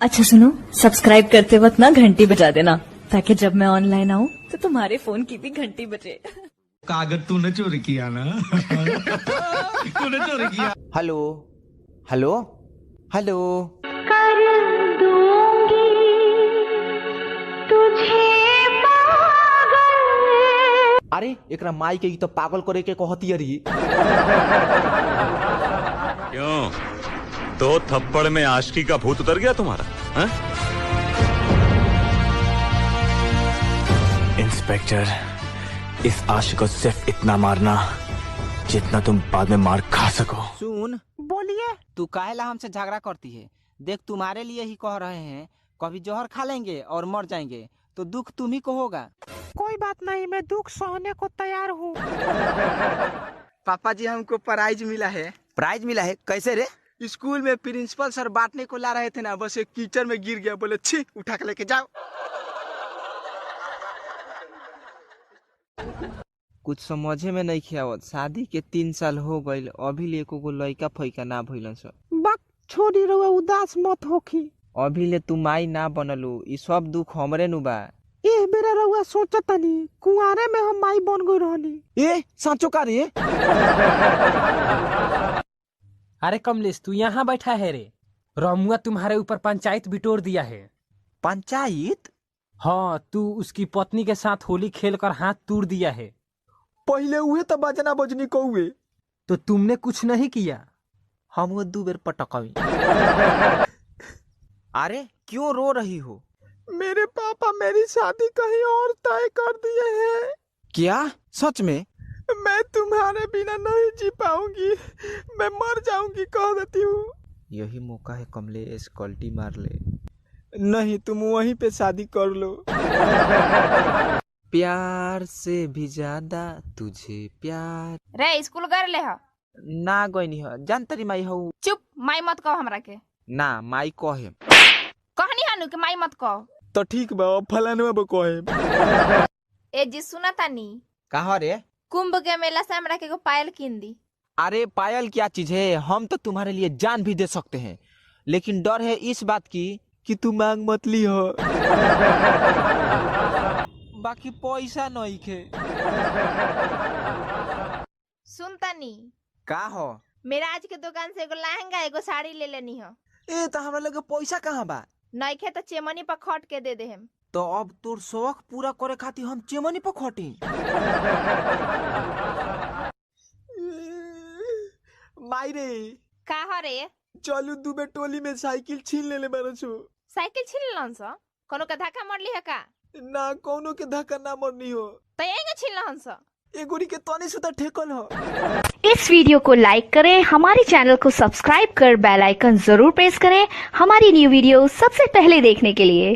अच्छा सुनो, सब्सक्राइब करते वक्त ना घंटी बजा देना, ताकि जब मैं ऑनलाइन आऊँ तो तुम्हारे फोन की भी घंटी बजे। कागज तूने चोरी किया ना? तूने चोरी किया। Hello hello hello. कर दूंगी तुझे पागल। अरे एकरा माई के तो पागल करे के कहती रही। क्यों, दो थप्पड़ में आशिकी का भूत उतर गया तुम्हारा? हा? इंस्पेक्टर, इस आशिक को सिर्फ इतना मारना जितना तुम बाद में मार खा सको। सुन, बोलिए। तू काहेला हमसे झगड़ा करती है? देख, तुम्हारे लिए ही कह रहे हैं, कभी जहर खा लेंगे और मर जाएंगे तो दुख तुम ही को होगा। कोई बात नहीं, मैं दुख सहने को तैयार हूँ। पापा जी, हमको प्राइज मिला है। प्राइज मिला है? कैसे रे? स्कूल में प्रिंसिपल सर बांटने को ला रहे थे ना, बस एक कीचड़ में गिर गया, बोले छी उठा के लेके जाओ। कुछ समझे में नहीं खियावत। शादी के 3 साल हो गईल, अभी ले को लइका फैका ना भइलन सर। बक छोड़ी रहुआ, उदास मत होखी। अभी ले तू माई ना बनलू, ई सब दुख हमरे नु बा। एह बेरा रहुआ सोचतनी कुंवारे में हम माई बन गई रहनी। ए सांचो का रे? अरे कमलेश, तू यहाँ बैठा है रे? रमुआ तुम्हारे ऊपर पंचायत बिटोर दिया है। पंचायत? हाँ, तू उसकी पत्नी के साथ होली खेलकर हाथ तोड़ दिया है। पहले हुए तो बजना बजनी को हुए, तो तुमने कुछ नहीं किया। हम वो 2 बेर पटकावी। अरे क्यों रो रही हो? मेरे पापा मेरी शादी कहीं और तय कर दिए हैं। क्या सच में? मैं तुम्हारे बिना नहीं जी पाऊंगी, मैं मर जाऊंगी कह देती हूँ। यही मौका है कमलेश, कल्टी मार ले। नहीं, तुम वहीं पे शादी कर लो। प्यार से भी ज्यादा तुझे प्यार। रे स्कूल गए ले हा? ना गई नहीं हो, जानतरी माई हो। चुप, माई मत कहो हमरा के। ना माई कहे। कहनी हानु के माई मत कहो। तो ठीक बा, फलानवा बा कहे। ए जी सुना तानी, कहा रे? कुंभ के मेला से हमरा के पायल कीन दी। अरे पायल क्या चीज है? हम तो तुम्हारे लिए जान भी दे सकते हैं, लेकिन डर है इस बात की कि तू मांग मत ली हो। बाकी पैसा नहीं खे। सुन तानी, का हो? मेरा आज के दुकान से एगो लहंगा एगो साड़ी ले लेनी हो। ए तो हमरा लगे पैसा कहाँ बा? नहीं खे तो चेमनी पर खट के दे दे हम। तो अब तोर शौक पूरा करे खातिर हम चेमनी पर खटी। माई रे, का रे? चलू 2 बे टोली में साइकिल छीन ले बारन छु। साइकिल छीन लन स? कोनो के धक्का मारली है का? ना, कोनो के धक्का ना मरनी हो। तो एंगे छीन लन स? एगोरी के तनी सुता ठेकल हो। इस वीडियो को लाइक करें, हमारे चैनल को सब्सक्राइब कर बेल आइकन जरूर प्रेस करें हमारी न्यू वीडियो सबसे पहले देखने के लिए।